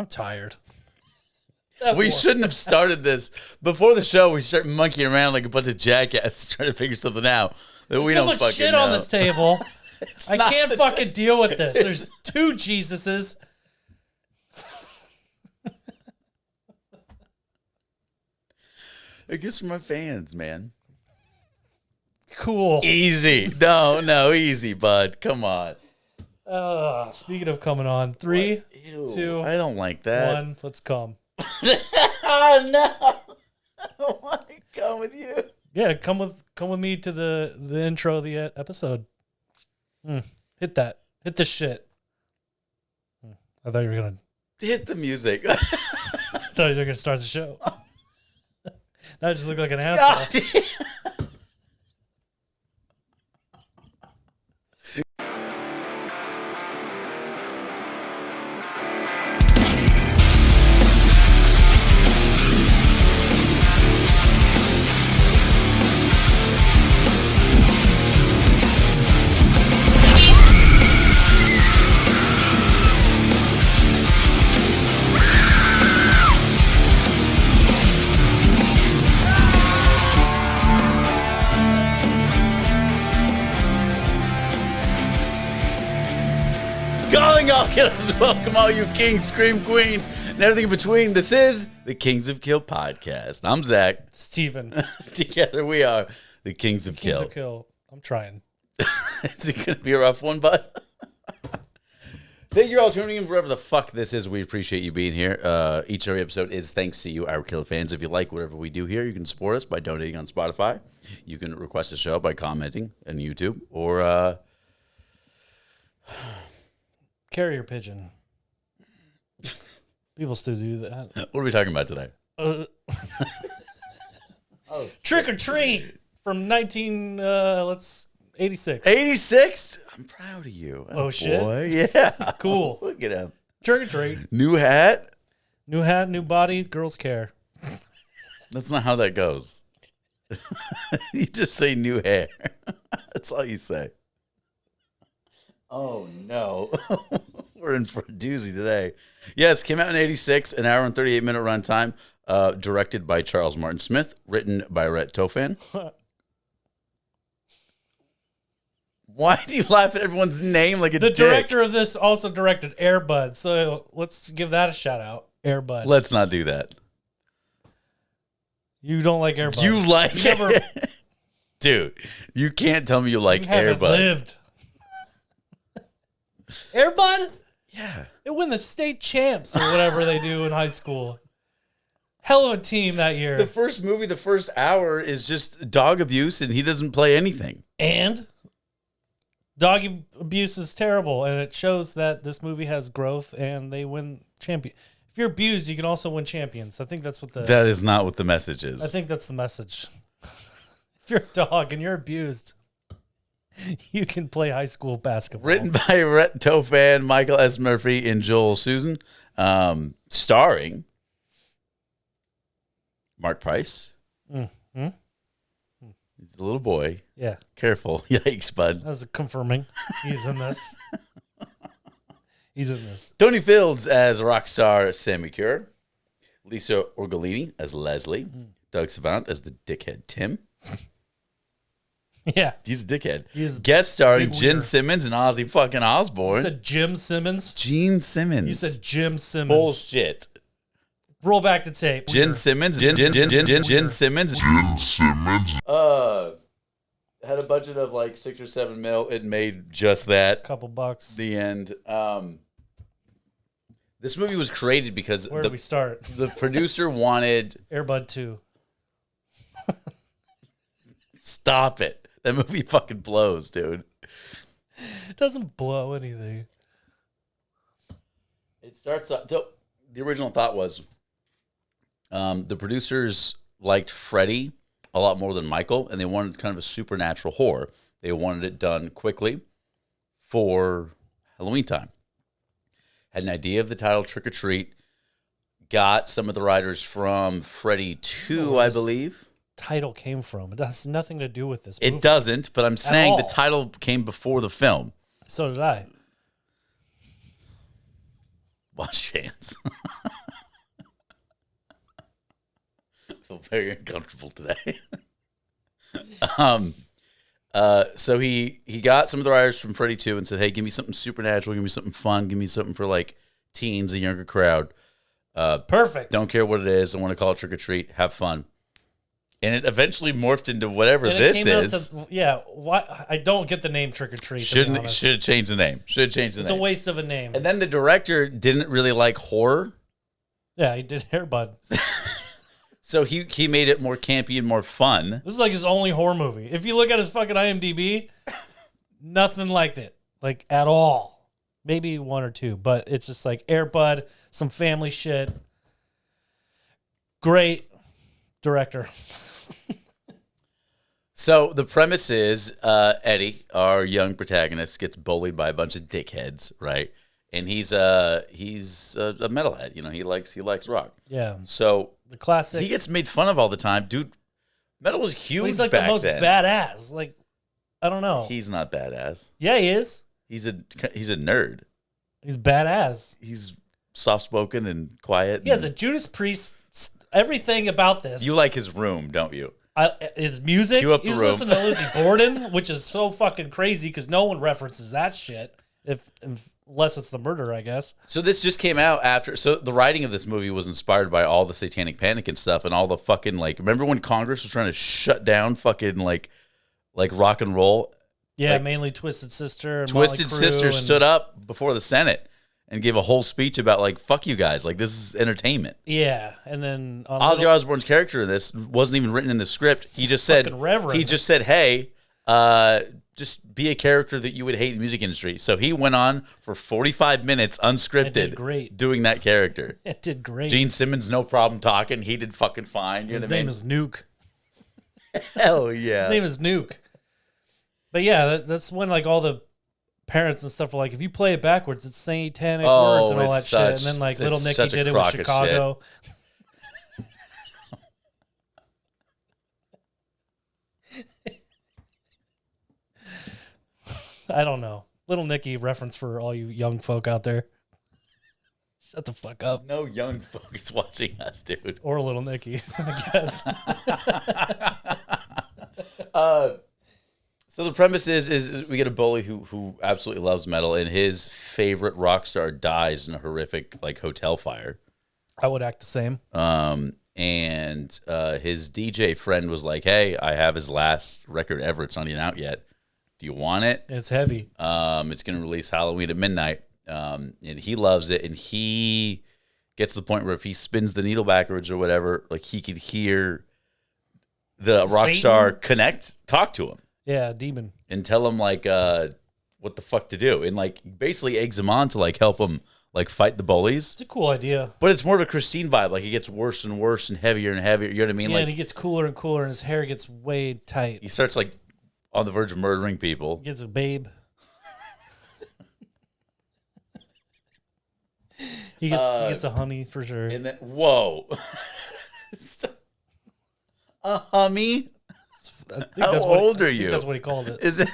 I'm tired. We shouldn't have started this before the show. We start monkeying around like a bunch of jackasses trying to figure something out that we There's don't so much fucking shit know. on this table. I can't fucking deal with this. There's 2 Jesuses. It gets from my fans, man. Cool. Easy. No, easy, bud. Come on. Speaking of coming on, 3, 2, I don't like that. 1. Let's come. Oh no! I don't want to come with you. Yeah, come with me to the intro of the episode. Hit that. Hit the shit. I thought you were gonna hit the music. I thought you were gonna start the show. Now I just look like an asshole. Killers, welcome all you kings, scream queens, and everything in between. This is the Kings of Kill podcast. I'm Zach. Steven. Together we are the Kings of Kill. Kings of Kill. I'm trying. Is it going to be a rough one, bud? Thank you all for tuning in wherever the fuck this is. We appreciate you being here. Each and every episode is thanks to you, our Killer fans. If you like whatever we do here, you can support us by donating on Spotify. You can request a show by commenting on YouTube or... Carrier pigeon. People still do that. What are we talking about today? Trick or Treat from 1986. 86? I'm proud of you. Oh shit. Boy. Yeah. Cool. Look at him. Trick or Treat. New hat? New hat, new body, girls care. That's not how that goes. You just say new hair. That's all you say. Oh, no. We're in for a doozy today. Yes, came out in 86, an hour and 38-minute runtime, directed by Charles Martin Smith, written by Rhett Tofan. Why do you laugh at everyone's name like a dick? The director of this also directed Air Bud, so let's give that a shout out. Air Bud. Let's not do that. You don't like Air Bud. You like it? Dude, you can't tell me you like Air Bud. Lived. Air Bud? Yeah. They win the state champs or whatever they do in high school. Hell of a team that year. The first movie, the first hour is just dog abuse, and he doesn't play anything. And dog abuse is terrible, and it shows that this movie has growth, and they win champion. If you're abused, you can also win champions. I think that's what That is not what the message is. I think that's the message. If you're a dog and you're abused, you can play high school basketball. Written by Rhett Tofan, Michael S. Murphy, and Joel Susan. Starring Mark Price. Mm-hmm. He's a little boy. Yeah. Careful. Yikes, bud. That's confirming. He's in this. He's in this. Tony Fields as rock star Sammy Cure. Lisa Orgolini as Leslie. Doug Savant as the dickhead Tim. Yeah. He's a dickhead. He's guest starring big Gene wiener. Simmons and Ozzy fucking Osbourne. You said Jim Simmons? Gene Simmons. You said Jim Simmons. Bullshit. Roll back the tape. Gene Simmons. Gene Simmons. Had a budget of like $6 or $7 million. It made just that. Couple bucks. The end. This movie was created because Where do we start? The producer wanted... Air Bud 2. Stop it. That movie fucking blows, dude. It doesn't blow anything. It starts up... The original thought was the producers liked Freddy a lot more than Michael, and they wanted kind of a supernatural horror. They wanted it done quickly for Halloween time. Had an idea of the title Trick or Treat. Got some of the writers from Freddy 2, I believe. Title came from. It has nothing to do with this movie. It doesn't, but I'm saying the all. title came before the film. So did I. Wash your hands. very uncomfortable today. So he got some of the writers from Freddy 2 and said, hey, give me something supernatural, give me something fun, give me something for like teens, a younger crowd. Perfect. Don't care what it is. I want to call it Trick or Treat. Have fun. And it eventually morphed into whatever this is. Why I don't get the name Trick or Treat. Should have changed the name. It's a waste of a name. And then the director didn't really like horror. Yeah, he did Hair Bud. So he made it more campy and more fun. This is like his only horror movie. If you look at his fucking IMDb, nothing like it, like at all. Maybe one or two, but it's just like Air Bud, some family shit. Great director. So the premise is Eddie, our young protagonist, gets bullied by a bunch of dickheads, right? And he's a metalhead. You know, he likes rock. Yeah. So the classic. He gets made fun of all the time, dude. Metal was huge. He's like back the most then. badass. Like, I don't know. He's not badass. Yeah, he is. He's a nerd. He's badass. He's soft spoken and quiet. He has a Judas Priest. Everything about this. You like his room, don't you? His music. Cue up the He was room. listening to Lizzie Borden, which is so fucking crazy because no one references that shit. Unless it's the murder, I guess. So this just came out after. So the writing of this movie was inspired by all the Satanic Panic and stuff, and all the fucking like. Remember when Congress was trying to shut down fucking like rock and roll? Yeah, like, mainly Twisted Sister. And Twisted Motley Crue Sister stood up before the Senate and gave a whole speech about like, "Fuck you guys! Like this is entertainment." Yeah, and then Ozzy Osbourne's character in this wasn't even written in the script. He just said, "Hey, just be a character that you would hate in the music industry." So he went on for 45 minutes unscripted, doing that character. It did great. Gene Simmons, no problem talking. He did fucking fine. His name is Nuke. Hell yeah. His name is Nuke. But yeah, that's when like all the parents and stuff are like, if you play it backwards, it's satanic words and all that shit. And then like Little Nicky did it with Chicago. I don't know. Little Nicky reference for all you young folk out there. Shut the fuck up. No young folk is watching us, dude. Or Little Nicky, I guess. So the premise is we get a bully who absolutely loves metal, and his favorite rock star dies in a horrific like hotel fire. I would act the same. And his DJ friend was like, "Hey, I have his last record ever. It's not even out yet. Do you want it? It's heavy. It's going to release Halloween at midnight." And he loves it, and he gets to the point where if he spins the needle backwards or whatever, like he could hear the rock star talk to him. Yeah, demon. And tell him like what the fuck to do, and like basically eggs him on to like help him like fight the bullies. It's a cool idea. But it's more of a Christine vibe. Like he gets worse and worse and heavier and heavier. You know what I mean? Yeah, like and he gets cooler and cooler, and his hair gets way tight. He starts like on the verge of murdering people. He gets a babe. He gets a honey for sure. And then whoa, a hummy. How old are you? That's what he called it. Is it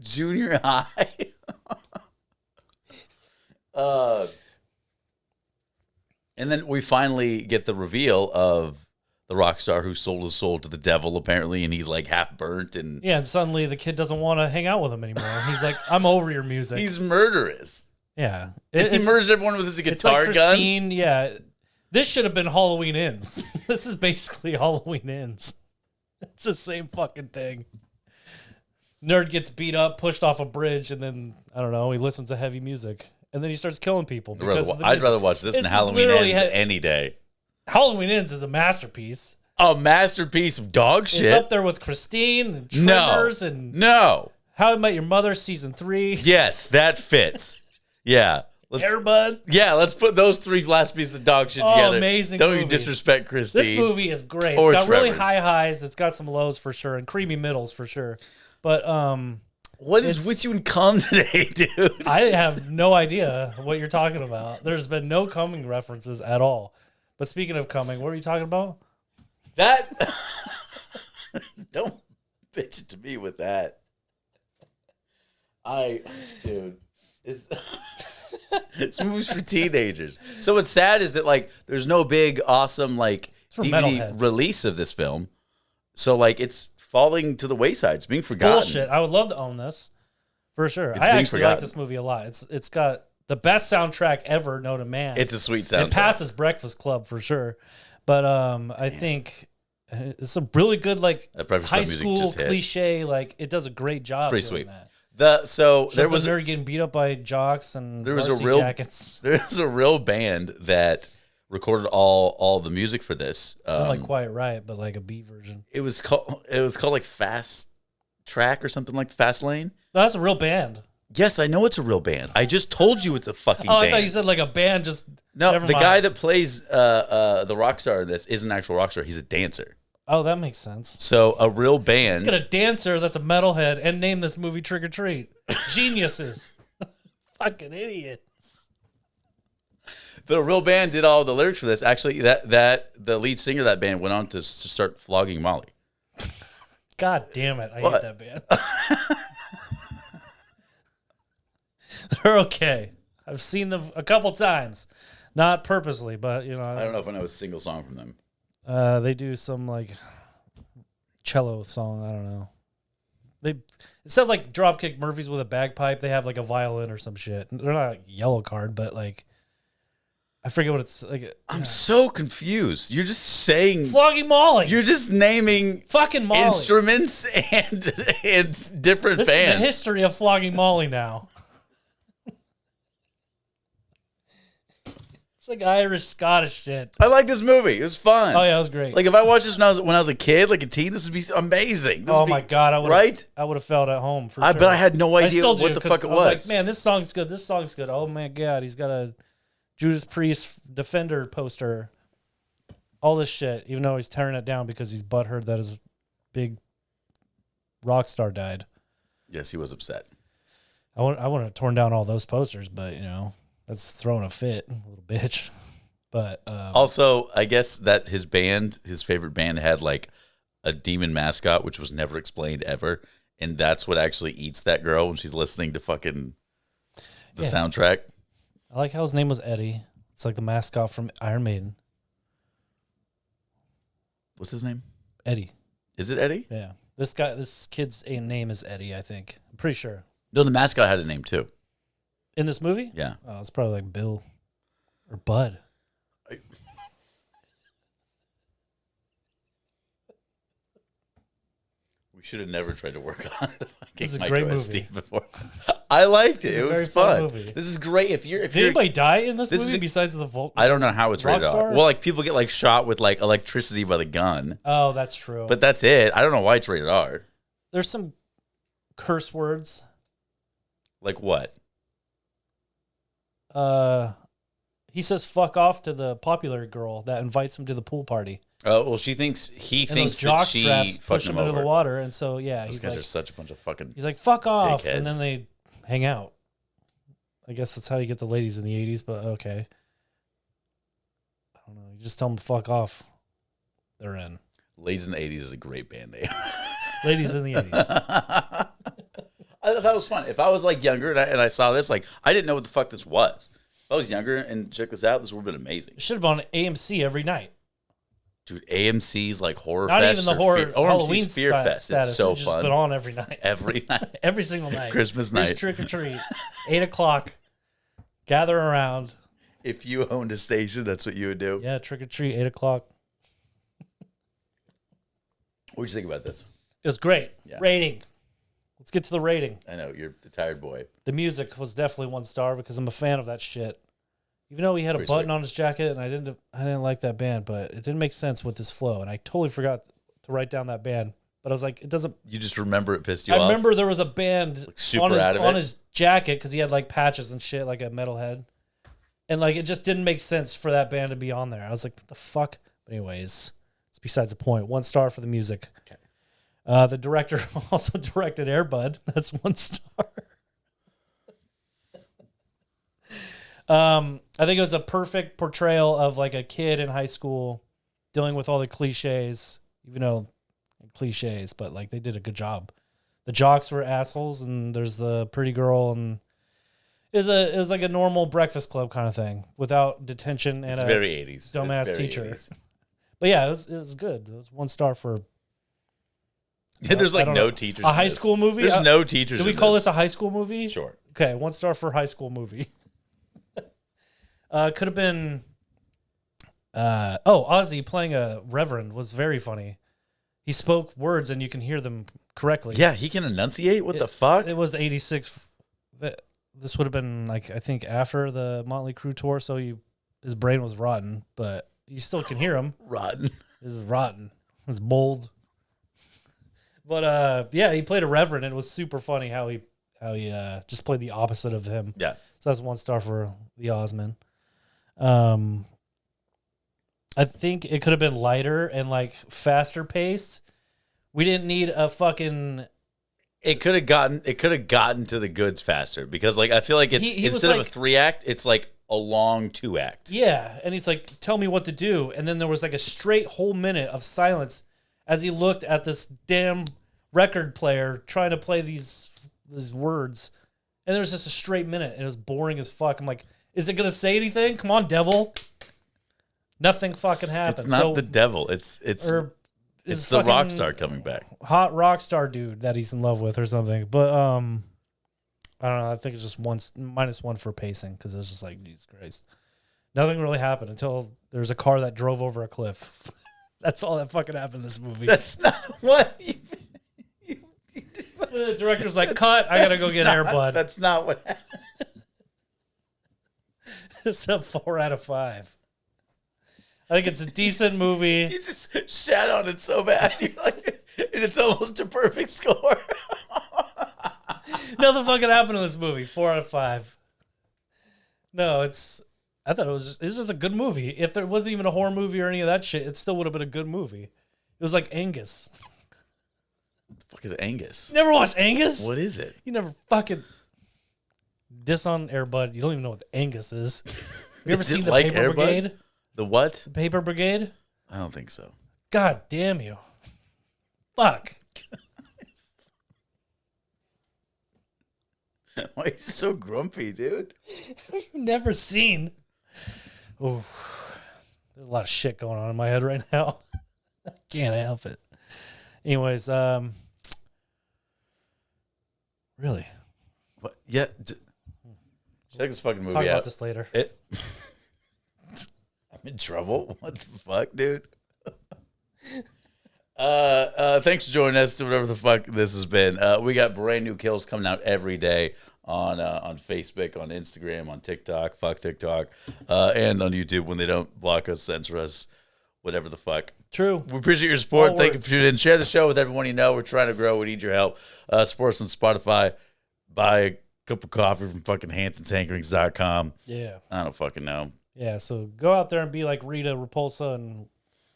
junior high? And then we finally get the reveal of the rock star who sold his soul to the devil, apparently, and he's like half burnt. And yeah, and suddenly the kid doesn't want to hang out with him anymore. He's like, I'm over your music. He's murderous. Yeah. He murders everyone with his guitar like gun. Christine, yeah. This should have been Halloween Ends. This is basically Halloween Ends. It's the same fucking thing. Nerd gets beat up, pushed off a bridge, and then, I don't know, he listens to heavy music. And then he starts killing people. I'd rather watch this than Halloween Ends any day. Halloween Ends is a masterpiece. A masterpiece of dog shit. It's up there with Christine and Tremors and How I Met Your Mother season 3. Yes, that fits. Yeah. Air Bud. Yeah, let's put those three last pieces of dog shit together. Amazing Don't movies. you disrespect Christine. This movie is great. Or It's got really Trevor's. high highs. It's got some lows for sure and creamy middles for sure. But what is with you and cum today, dude? I have no idea what you're talking about. There's been no coming references at all. But speaking of coming, what are you talking about? That don't bitch it to me with that. Dude, This movie's for teenagers. So what's sad is that like there's no big awesome like for DVD metalheads. release of this film. So like it's falling to the wayside. It's being forgotten. Bullshit. I would love to own this for sure. It's I being actually like forgotten. this movie a lot. It's got the best soundtrack ever known to man. It's a sweet soundtrack. It passes Breakfast Club for sure. But I think it's a really good like Breakfast Club high music school just hit. cliche. Like it does a great job. Pretty doing sweet. That. There was a nerd getting beat up by jocks and there was a varsity real jackets. there's a real band that recorded all the music for this. Sound like Quiet Riot, but like a B version. It was called like Fast Track or something like Fast Lane. No, that's a real band. Yes, I know it's a real band. I just told you it's a fucking Oh, band. I thought you said like a band. Just no. never The mind. guy that plays the rock star in this isn't an actual rock star. He's a dancer. Oh, that makes sense. So a real band. It's got a dancer that's a metalhead and name this movie Trick or Treat. Geniuses. Fucking idiots. The real band did all the lyrics for this. Actually, that the lead singer of that band went on to start flogging Molly. God damn it. I What? hate that band. They're okay. I've seen them a couple times. Not purposely, but you know. I don't know if I know a single song from them. They do some like cello song. I don't know. They instead of like Dropkick Murphys with a bagpipe, they have like a violin or some shit. They're not like Yellow Card, but like I forget what it's like. I'm so confused. You're just saying. Flogging Molly. You're just naming fucking Molly. instruments and different This bands. is the history of Flogging Molly now. It's like Irish Scottish shit. I like this movie. It was fun. Oh yeah, it was great. Like if I watched this when I was a kid, like a teen, this would be amazing. This oh would be, my god, I would right? I would have felt at home for I sure. bet I had no idea still what do, the 'cause fuck it I was was. like, man, this song's good. This song's good. Oh my god, he's got a Judas Priest Defender poster. All this shit, even though he's tearing it down because he's butthurt that his big rock star died. Yes, he was upset. I would have torn down all those posters, but you know, that's throwing a fit, little bitch. But Also, I guess that his favorite band, had like a demon mascot, which was never explained ever, and that's what actually eats that girl when she's listening to fucking the soundtrack. I like how his name was Eddie. It's like the mascot from Iron Maiden. What's his name? Eddie. Is it Eddie? Yeah. This kid's name is Eddie, I think. I'm pretty sure. No, the mascot had a name too. In this movie? Yeah. Oh, it's probably like Bill or Bud. We should have never tried to work on the This is fucking a great micro SD movie. before. I liked it. It's a It was very fun fun. movie. This is great. If Did you're anybody die in this this movie is- besides the Volt? I don't know how it's rated Rockstar? R. Well, like people get like shot with like electricity by the gun, Oh, that's true. but that's it. I don't know why it's rated R. There's some curse words. Like what? He says "fuck off" to the popular girl that invites him to the pool party. Oh well, he And thinks those that jock she straps fucked push him him into over. the water, and so yeah, Those he's guys like, are such a bunch of fucking. he's like, "Fuck off," dickheads. and then they hang out. I guess that's how you get the ladies in the '80s, but okay. I don't know. You just tell them to fuck off. They're in. Ladies in the '80s is a great band name. Ladies in the '80s. I thought that was fun. If I was like younger and I saw this, like I didn't know what the fuck this was. If I was younger and check this out, this would have been amazing. It should have been on AMC every night. Dude, AMC's like horror Not fest. even the or horror Fear, Halloween AMC's Fear Fest. status. It's so It just fun. been on every night. Every night. Every single night. Christmas Here's night. Trick or treat. 8:00. Gather around. If you owned a station, that's what you would do. Yeah, trick or treat. 8:00. What'd you think about this? It was great. Yeah. Rating. Let's get to the rating. I know, you're the tired boy. The music was definitely 1 star because I'm a fan of that shit. Even though he had a Pretty button sweet. on his jacket, and I didn't like that band, but it didn't make sense with this flow, and I totally forgot to write down that band. But I was like, it doesn't. You just remember it pissed you I off? remember there was a band super on his out of on it? his jacket because he had like patches and shit, like a metalhead, and like it just didn't make sense for that band to be on there. I was like, what the fuck? But anyways, it's besides the point. 1 star for the music. Okay. The director also directed Air Bud. That's 1 star. I think it was a perfect portrayal of like a kid in high school dealing with all the cliches, even though cliches, but like they did a good job. The jocks were assholes, and there's the pretty girl, and It was like a normal Breakfast Club kind of thing without detention and It's a very 80s. dumbass It's very teacher. 80s. But yeah, it was good. It was 1 star for There's I like don't no know. teachers. A in high this. school movie? There's no teachers. Do we in call this a high school movie? Sure. Okay, 1 star for high school movie. Could have been. Ozzy playing a reverend was very funny. He spoke words and you can hear them correctly. Yeah, he can enunciate. What the fuck? It was 86. This would have been like I think after the Motley Crue tour, so his brain was rotten, but you still can hear him. Rotten. This is rotten. It's bold. But yeah, he played a reverend, and it was super funny how he just played the opposite of him. Yeah. So that's 1 star for the Osman. I think it could have been lighter and like faster paced. We didn't need a fucking. It could have gotten to the goods faster because like I feel like it's instead of a 3-act, it's like a long 2-act. Yeah, and he's like, "Tell me what to do," and then there was like a straight whole minute of silence as he looked at this damn record player trying to play these words, and there was just a straight minute, and it was boring as fuck. I'm like, "Is it gonna say anything? Come on, devil!" Nothing fucking happened. It's not the devil. It's the rock star coming back. Hot rock star dude that he's in love with or something. But I don't know. I think it's just -1 for pacing because it was just like, Jesus Christ. Nothing really happened until there's a car that drove over a cliff. That's all that fucking happened in this movie. That's not what The director's like, cut. I gotta go get Air Bud. That's not what happened. It's a 4 out of 5. I think it's a decent movie. You just shat on it so bad. You're like, and it's almost a perfect score. Nothing fucking happened in this movie. 4 out of 5. No, I thought it's just a good movie. If there wasn't even a horror movie or any of that shit, it still would have been a good movie. It was like Angus. What the fuck is Angus? You never watched Angus? What is it? You never fucking diss on Air Bud. You don't even know what Angus is. Have you ever seen the like Paper Air Bud? Brigade? The what? The Paper Brigade? I don't think so. God damn you. Fuck. Why are you so grumpy, dude? You've never seen. Oh, there's a lot of shit going on in my head right now. I can't help it. Anyways, really? What? Yeah. Check this fucking movie Talk out. about this later. I'm in trouble. What the fuck, dude? Thanks for joining us to whatever the fuck this has been. We got brand new kills coming out every day on Facebook, on Instagram, on TikTok, fuck TikTok, and on YouTube when they don't block us, censor us, whatever the fuck. True. We appreciate your support. All Thank you words. for tuning in. Share the show with everyone you know. We're trying to grow. We need your help. Support us on Spotify. Buy a cup of coffee from fucking HansonTankerings.com. Yeah. I don't fucking know. Yeah, so go out there and be like Rita Repulsa and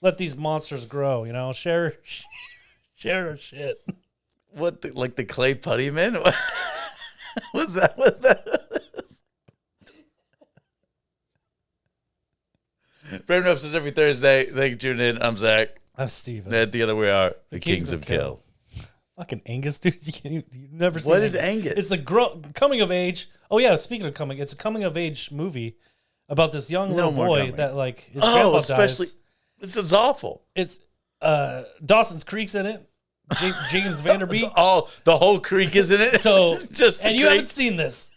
let these monsters grow, you know? Share our shit. What, like the clay putty man? Was that what that was? Brandon Ups is every Thursday. Thank you for tuning in. I'm Zach. I'm Steven. And together we are the Kings of Kill. Fucking Angus, dude. You've never seen What is Angus? It's a coming of age. Oh, yeah, speaking of coming, it's a coming of age movie about this young little more boy coming. that, like, his grandpa especially. dies. This is awful. It's Dawson's Creek's in it. James Vanderbeek. The whole creek is in it. So, just the and you creek. haven't seen this.